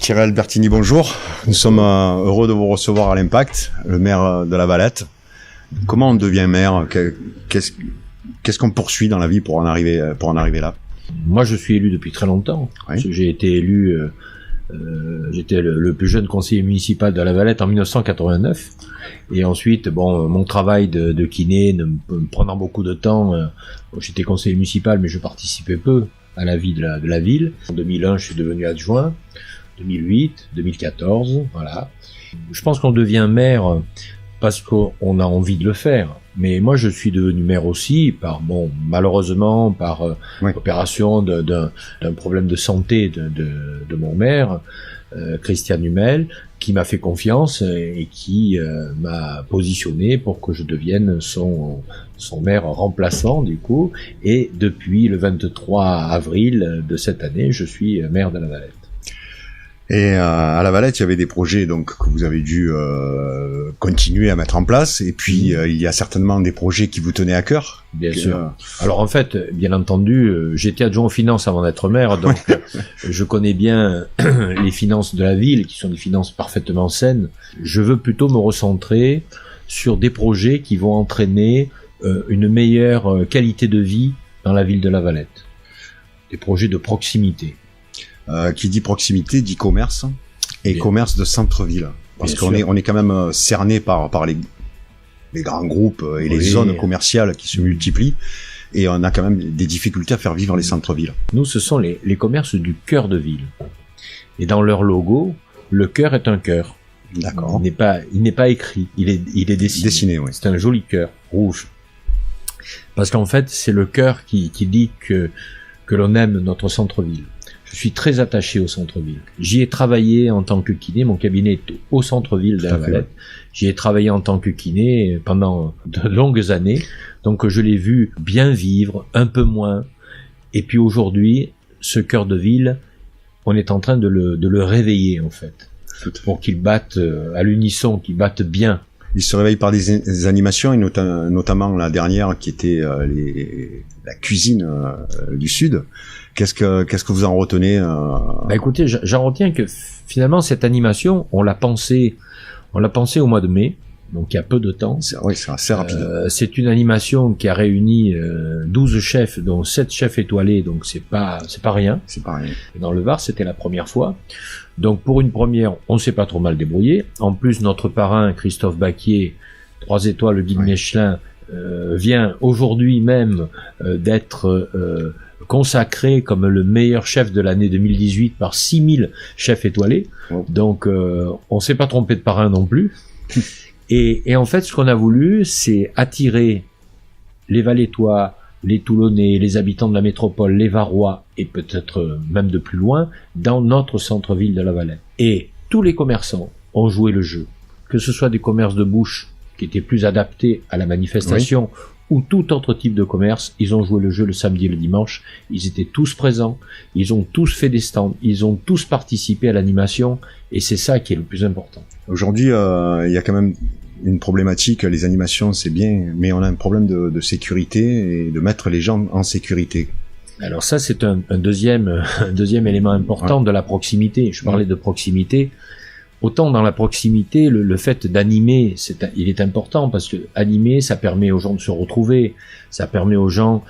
Thierry Albertini, bonjour. Nous sommes heureux de vous recevoir à l'Impact, le maire de La Valette. Comment on devient maire? Qu'est-ce qu'on poursuit dans la vie pour en arriver là? Moi, je suis élu depuis très longtemps. Oui. J'ai été élu, j'étais le plus jeune conseiller municipal de La Valette en 1989. Et ensuite, mon travail de kiné me prenant beaucoup de temps, j'étais conseiller municipal, mais je participais peu à la vie de la ville. En 2001, je suis devenu adjoint. 2008, 2014, voilà. Je pense qu'on devient maire parce qu'on a envie de le faire. Mais moi, je suis devenu maire aussi malheureusement, par opération d'un problème de santé de mon maire, Christian Hummel, qui m'a fait confiance et qui m'a positionné pour que je devienne son maire remplaçant, du coup. Et depuis le 23 avril de cette année, je suis maire de La Valette. Et à La Valette, il y avait des projets donc que vous avez dû continuer à mettre en place. Et puis il y a certainement des projets qui vous tenaient à cœur. Bien sûr. Alors en fait, bien entendu, j'étais adjoint aux finances avant d'être maire, donc je connais bien les finances de la ville, qui sont des finances parfaitement saines. Je veux plutôt me recentrer sur des projets qui vont entraîner une meilleure qualité de vie dans la ville de La Valette. Des projets de proximité. Qui dit proximité dit commerce et Bien. commerce de centre-ville, parce qu'on est quand même cerné par les grands groupes et les zones commerciales qui se multiplient, et on a quand même des difficultés à faire vivre les centres-villes. Nous, ce sont les commerces du cœur de ville. Et dans leur logo, le cœur est un cœur. D'accord. Il n'est pas écrit, il est dessiné. Oui. C'est un joli cœur rouge. Parce qu'en fait, c'est le cœur qui dit que l'on aime notre centre-ville. Je suis très attaché au centre-ville. J'y ai travaillé en tant que kiné. Mon cabinet est au centre-ville de La Valette. J'y ai travaillé en tant que kiné pendant de longues années. Donc je l'ai vu bien vivre, un peu moins. Et puis aujourd'hui, ce cœur de ville, on est en train de le réveiller en fait. Pour qu'il batte à l'unisson, qu'il batte bien. Il se réveille par des animations, et notamment la dernière qui était la cuisine du Sud. Qu'est-ce que vous en retenez Écoutez, j'en retiens que finalement cette animation, on l'a pensée au mois de mai, donc il y a peu de temps. Oui, c'est assez rapide. C'est une animation qui a réuni 12 chefs, dont 7 chefs étoilés, donc c'est pas rien. C'est pas rien. Dans le Var, c'était la première fois. Donc pour une première, on s'est pas trop mal débrouillé. En plus, notre parrain Christophe Baquier, 3 étoiles le guide Michelin, vient aujourd'hui même d'être consacré comme le meilleur chef de l'année 2018 par 6000 chefs étoilés. Oh. Donc on s'est pas trompé de parrain non plus. Et en fait, ce qu'on a voulu, c'est attirer les Valettois, les Toulonnais, les habitants de la métropole, les Varois, et peut-être même de plus loin, dans notre centre-ville de La Valette. Et tous les commerçants ont joué le jeu. Que ce soit des commerces de bouche, qui étaient plus adaptés à la manifestation, ou tout autre type de commerce, ils ont joué le jeu le samedi et le dimanche. Ils étaient tous présents, ils ont tous fait des stands, ils ont tous participé à l'animation, et c'est ça qui est le plus important. Aujourd'hui, il y a quand même une problématique. Les animations, c'est bien, mais on a un problème de sécurité et de mettre les gens en sécurité. Alors ça, c'est un deuxième élément important de la proximité. Je parlais de proximité. Autant dans la proximité, le fait d'animer, il est important, parce que animer, ça permet aux gens de se retrouver, ça permet aux gens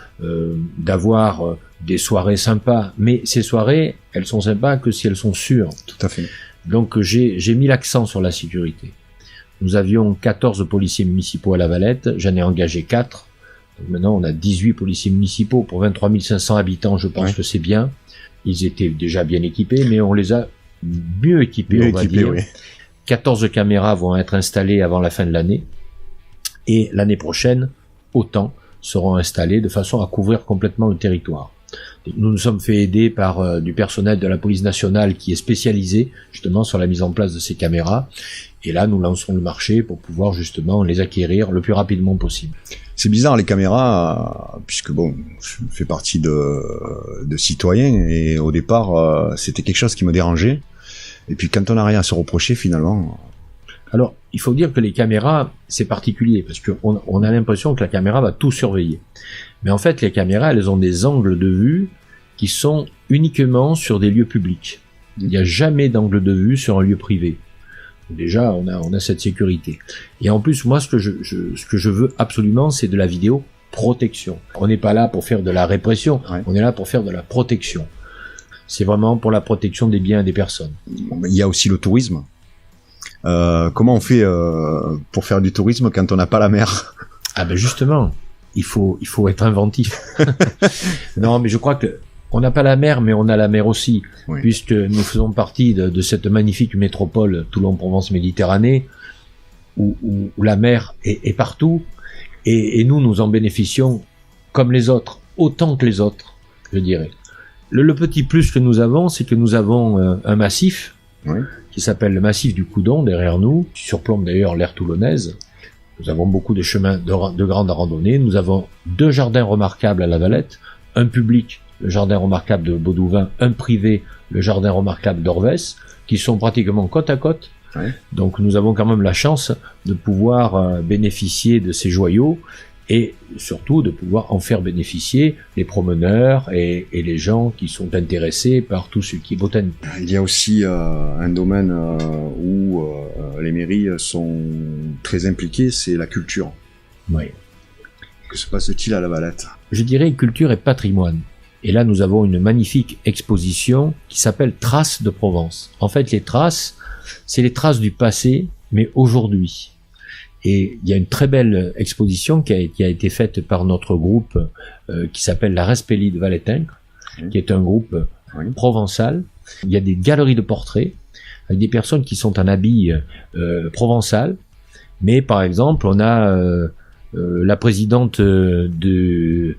d'avoir des soirées sympas. Mais ces soirées, elles sont sympas que si elles sont sûres. Tout à fait. Donc j'ai mis l'accent sur la sécurité. Nous avions 14 policiers municipaux à La Valette, j'en ai engagé 4. Donc maintenant, on a 18 policiers municipaux pour 23 500 habitants, je pense que c'est bien. Ils étaient déjà bien équipés, mais on les a mieux équipés, on va dire. Oui. 14 caméras vont être installées avant la fin de l'année. Et l'année prochaine, autant seront installées de façon à couvrir complètement le territoire. Nous nous sommes fait aider par du personnel de la police nationale qui est spécialisé justement sur la mise en place de ces caméras. Et là, nous lançons le marché pour pouvoir justement les acquérir le plus rapidement possible. C'est bizarre les caméras, puisque je fais partie de citoyens, et au départ, c'était quelque chose qui me dérangeait. Et puis quand on n'a rien à se reprocher, finalement... Alors, il faut dire que les caméras, c'est particulier, parce qu'on a l'impression que la caméra va tout surveiller. Mais en fait, les caméras, elles ont des angles de vue qui sont uniquement sur des lieux publics. Il n'y a jamais d'angle de vue sur un lieu privé. Déjà, on a cette sécurité. Et en plus, moi, ce que je veux absolument, c'est de la vidéo protection. On n'est pas là pour faire de la répression, on est là pour faire de la protection. C'est vraiment pour la protection des biens et des personnes. Il y a aussi le tourisme. Comment on fait pour faire du tourisme quand on n'a pas la mer? Ah ben justement, il faut être inventif. Non, mais je crois que on n'a pas la mer, mais on a la mer aussi, puisque nous faisons partie de cette magnifique métropole Toulon-Provence-Méditerranée, où la mer est partout, et nous en bénéficions comme les autres, autant que les autres, je dirais. Le petit plus que nous avons, c'est que nous avons un massif qui s'appelle le massif du Coudon derrière nous, qui surplombe d'ailleurs l'aire toulonnaise. Nous avons beaucoup de chemins de grande randonnée. Nous avons 2 jardins remarquables à La Valette, un public, le jardin remarquable de Baudouin, un privé, le jardin remarquable d'Orvès, qui sont pratiquement côte à côte. Donc nous avons quand même la chance de pouvoir bénéficier de ces joyaux et surtout de pouvoir en faire bénéficier les promeneurs et les gens qui sont intéressés par tout ce qui est botanique. Il y a aussi un domaine où les mairies sont très impliquées, c'est la culture. Oui. Que se passe-t-il à La Valette? Je dirais culture et patrimoine. Et là, nous avons une magnifique exposition qui s'appelle Traces de Provence. En fait, les traces, c'est les traces du passé, mais aujourd'hui. Et il y a une très belle exposition qui a été faite par notre groupe qui s'appelle la Respelli de Valettin, qui est un groupe provençal. Il y a des galeries de portraits avec des personnes qui sont en habit provençal. Mais par exemple, on a la présidente de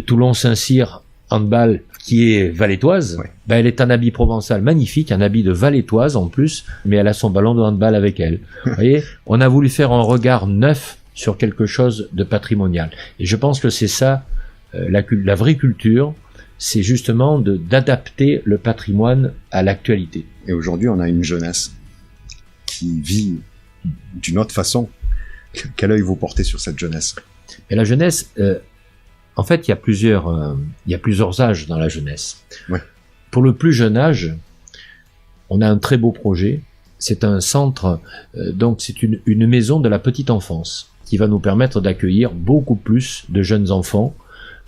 Toulon-Saint-Cyr handball qui est valettoise, ben elle est en habit provençal magnifique, un habit de valettoise en plus, mais elle a son ballon de handball avec elle. Vous voyez, on a voulu faire un regard neuf sur quelque chose de patrimonial. Et je pense que c'est ça, la vraie culture, c'est justement d'adapter le patrimoine à l'actualité. Et aujourd'hui, on a une jeunesse qui vit d'une autre façon. Quel œil vous portez sur cette jeunesse? Et la jeunesse... en fait, il y a plusieurs âges dans la jeunesse. Pour le plus jeune âge, on a un très beau projet. C'est un centre, donc c'est une maison de la petite enfance qui va nous permettre d'accueillir beaucoup plus de jeunes enfants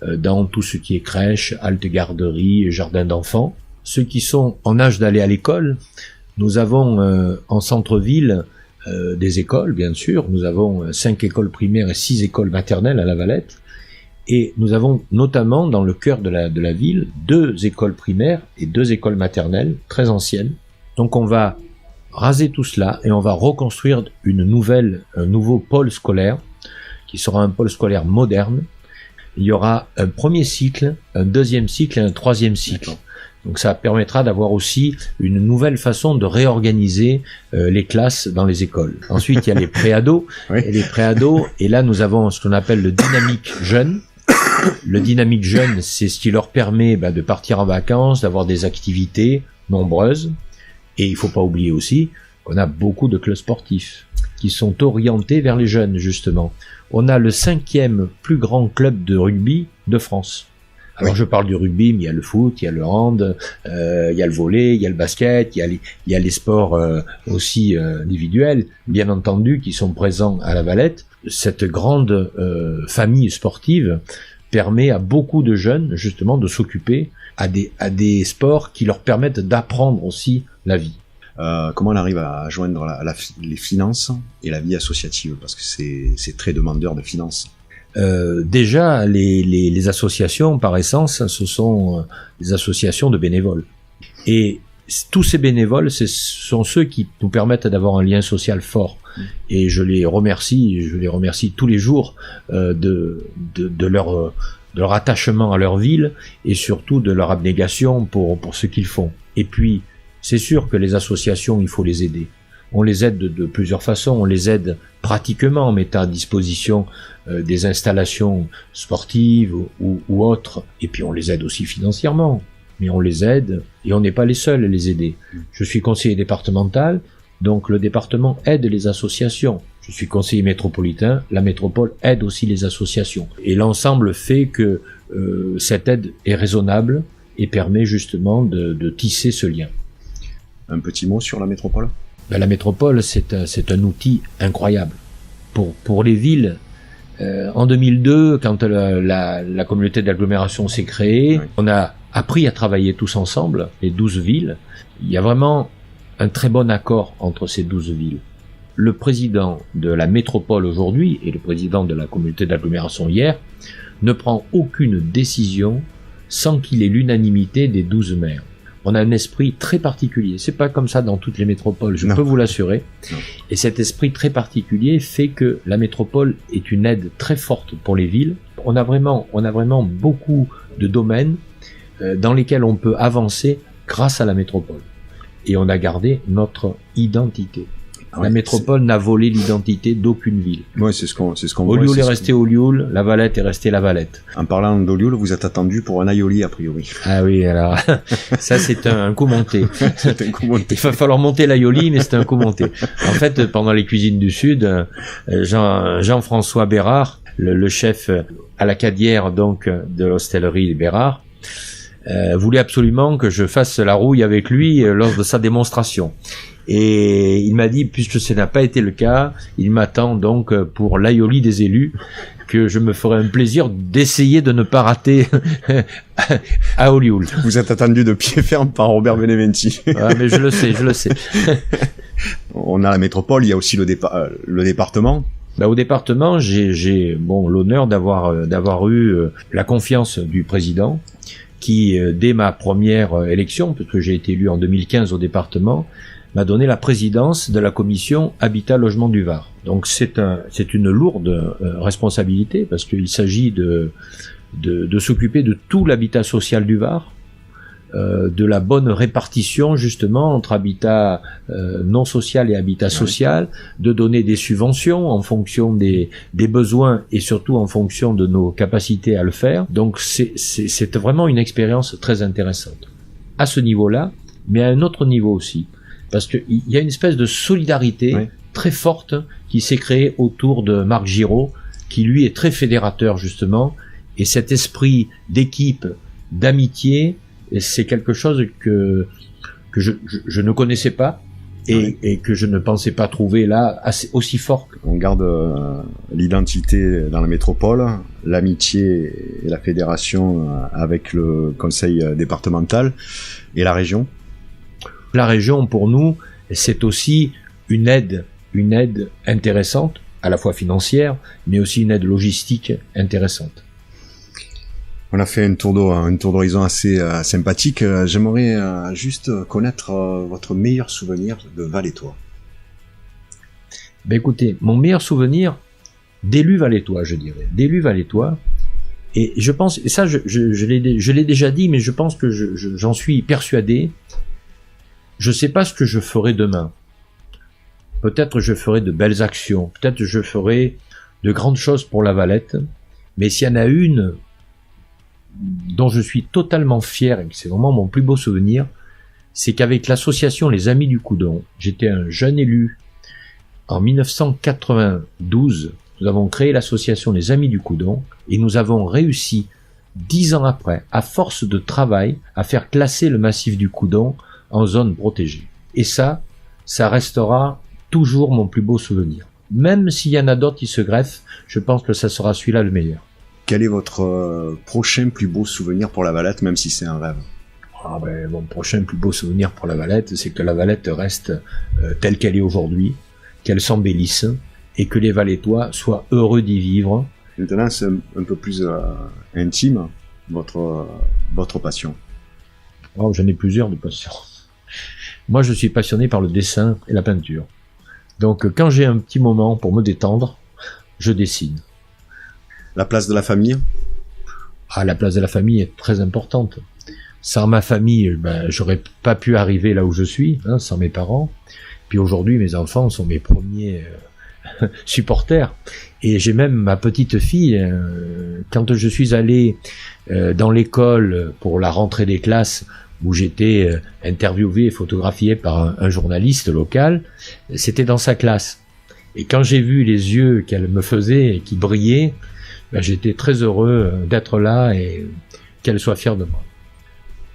dans tout ce qui est crèche, halte garderie, jardin d'enfants. Ceux qui sont en âge d'aller à l'école, nous avons en centre-ville des écoles, bien sûr. Nous avons 5 écoles primaires et 6 écoles maternelles à La Valette. Et nous avons notamment dans le cœur de la ville 2 écoles primaires et 2 écoles maternelles très anciennes. Donc on va raser tout cela et on va reconstruire un nouveau pôle scolaire qui sera un pôle scolaire moderne. Il y aura un premier cycle, un deuxième cycle et un troisième cycle. Donc ça permettra d'avoir aussi une nouvelle façon de réorganiser les classes dans les écoles. Ensuite, il y a les préados. Et les préados, et là nous avons ce qu'on appelle le dynamique jeune. Le dynamique jeune, c'est ce qui leur permet de partir en vacances, d'avoir des activités nombreuses. Et il faut pas oublier aussi qu'on a beaucoup de clubs sportifs qui sont orientés vers les jeunes, justement. On a le 5e plus grand club de rugby de France. Alors je parle du rugby, mais il y a le foot, il y a le hand, il y a le volley, il y a le basket, il y a les sports aussi individuels, bien entendu, qui sont présents à La Valette. Cette grande famille sportive permet à beaucoup de jeunes, justement, de s'occuper à des sports qui leur permettent d'apprendre aussi la vie. Comment on arrive à joindre les finances et la vie associative? Parce que c'est très demandeur de finances. Déjà, les associations, par essence, ce sont des associations de bénévoles. Et tous ces bénévoles, ce sont ceux qui nous permettent d'avoir un lien social fort. Et je les remercie tous les jours de leur attachement à leur ville et surtout de leur abnégation pour ce qu'ils font. Et puis, c'est sûr que les associations, il faut les aider. On les aide de plusieurs façons. On les aide pratiquement en mettant à disposition des installations sportives ou autres. Et puis on les aide aussi financièrement. Mais on les aide et on n'est pas les seuls à les aider. Je suis conseiller départemental, donc le département aide les associations. Je suis conseiller métropolitain, la métropole aide aussi les associations. Et l'ensemble fait que cette aide est raisonnable et permet justement de tisser ce lien. Un petit mot sur la métropole? La métropole, c'est un outil incroyable. Pour les villes, en 2002, quand la communauté d'agglomération s'est créée, oui, on a appris à travailler tous ensemble, les 12 villes. Il y a vraiment un très bon accord entre ces 12 villes. Le président de la métropole aujourd'hui et le président de la communauté d'agglomération hier ne prend aucune décision sans qu'il ait l'unanimité des 12 maires. On a un esprit très particulier. C'est pas comme ça dans toutes les métropoles, je peux vous l'assurer. Et cet esprit très particulier fait que la métropole est une aide très forte pour les villes. On a vraiment beaucoup de domaines dans lesquels on peut avancer grâce à la métropole. Et on a gardé notre identité. La métropole n'a volé l'identité d'aucune ville. Ouais, c'est ce qu'on voit. Olioul est resté Olioul, La Valette est restée La Valette. En parlant d'Olioul, vous êtes attendu pour un aioli a priori. Ah oui, alors ça c'est un coup monté. C'est un coup monté. Il va falloir monter l'aioli, mais c'est un coup monté. En fait, pendant les cuisines du Sud, Jean-François Bérard, le chef à la Cadière donc de l'hostellerie Bérard, voulait absolument que je fasse la rouille avec lui lors de sa démonstration. Et il m'a dit, puisque ce n'a pas été le cas, il m'attend donc pour l'aioli des élus, que je me ferai un plaisir d'essayer de ne pas rater à Olioul. Vous êtes attendu de pied ferme par Robert Beneventi. Ah, mais je le sais. On a la métropole, il y a aussi le département. Au département, j'ai l'honneur d'avoir eu la confiance du président, qui dès ma première élection, puisque j'ai été élu en 2015 au département, m'a donné la présidence de la commission Habitat Logement du Var. Donc c'est une lourde responsabilité parce qu'il s'agit de s'occuper de tout l'habitat social du Var, de la bonne répartition justement entre habitat non social et habitat social, de donner des subventions en fonction des besoins et surtout en fonction de nos capacités à le faire. Donc c'est vraiment une expérience très intéressante. À ce niveau-là, mais à un autre niveau aussi. Parce qu'il y a une espèce de solidarité très forte qui s'est créée autour de Marc Giraud, qui lui est très fédérateur justement, et cet esprit d'équipe, d'amitié, c'est quelque chose que je ne connaissais pas et que je ne pensais pas trouver là aussi fort. On garde l'identité dans la métropole, l'amitié et la fédération avec le conseil départemental et la région. La région, pour nous, c'est aussi une aide intéressante, à la fois financière, mais aussi une aide logistique intéressante. On a fait un tour d'horizon assez sympathique. J'aimerais juste connaître votre meilleur souvenir de Valettois. Écoutez, mon meilleur souvenir d'élu valettois, je dirais. D'élu valettois. Et je pense, et ça je l'ai déjà dit, mais je pense que j'en suis persuadé. Je sais pas ce que je ferai demain. Peut-être je ferai de belles actions. Peut-être je ferai de grandes choses pour la Valette. Mais s'il y en a une dont je suis totalement fier et que c'est vraiment mon plus beau souvenir, c'est qu'avec l'association Les Amis du Coudon, j'étais un jeune élu en 1992. Nous avons créé l'association Les Amis du Coudon et nous avons réussi 10 ans après, à force de travail, à faire classer le massif du Coudon en zone protégée. Et ça restera toujours mon plus beau souvenir. Même s'il y en a d'autres qui se greffent, je pense que ça sera celui-là le meilleur. Quel est votre prochain plus beau souvenir pour la Valette, même si c'est un rêve? Mon prochain plus beau souvenir pour la Valette, c'est que la Valette reste telle qu'elle est aujourd'hui, qu'elle s'embellisse et que les Valettois soient heureux d'y vivre. Maintenant, c'est un peu plus intime, votre passion. J'en ai plusieurs de passions. Moi, je suis passionné par le dessin et la peinture. Donc, quand j'ai un petit moment pour me détendre, je dessine. La place de la famille? La place de la famille est très importante. Sans ma famille, j'aurais pas pu arriver là où je suis, sans mes parents. Puis aujourd'hui, mes enfants sont mes premiers supporters. Et j'ai même ma petite fille, quand je suis allé dans l'école pour la rentrée des classes, où j'étais interviewé et photographié par un journaliste local, c'était dans sa classe. Et quand j'ai vu les yeux qu'elle me faisait et qui brillaient, j'étais très heureux d'être là et qu'elle soit fière de moi.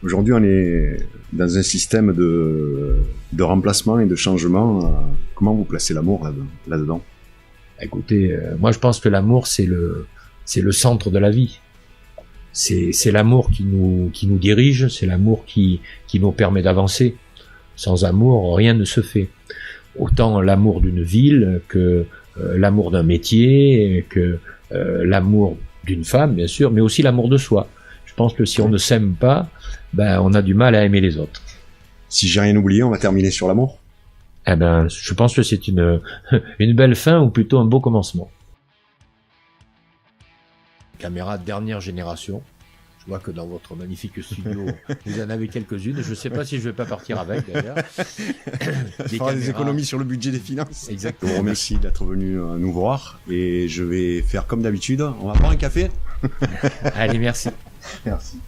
Aujourd'hui, on est dans un système de remplacement et de changement. Comment vous placez l'amour là-dedans? Écoutez, moi je pense que l'amour c'est le centre de la vie. C'est l'amour qui nous dirige, c'est l'amour qui nous permet d'avancer. Sans amour, rien ne se fait. Autant l'amour d'une ville que l'amour d'un métier, que l'amour d'une femme, bien sûr, mais aussi l'amour de soi. Je pense que si on ne s'aime pas, ben on a du mal à aimer les autres. Si j'ai rien oublié, on va terminer sur l'amour. Eh ben, je pense que c'est une belle fin, ou plutôt un beau commencement. Caméra dernière génération. Je vois que dans votre magnifique studio, vous en avez quelques-unes. Je ne sais pas si je vais pas partir avec, d'ailleurs. Des économies sur le budget des finances. Exactement. Je vous remercie d'être venu nous voir. Et je vais faire comme d'habitude. On va prendre un café. Allez, merci. Merci.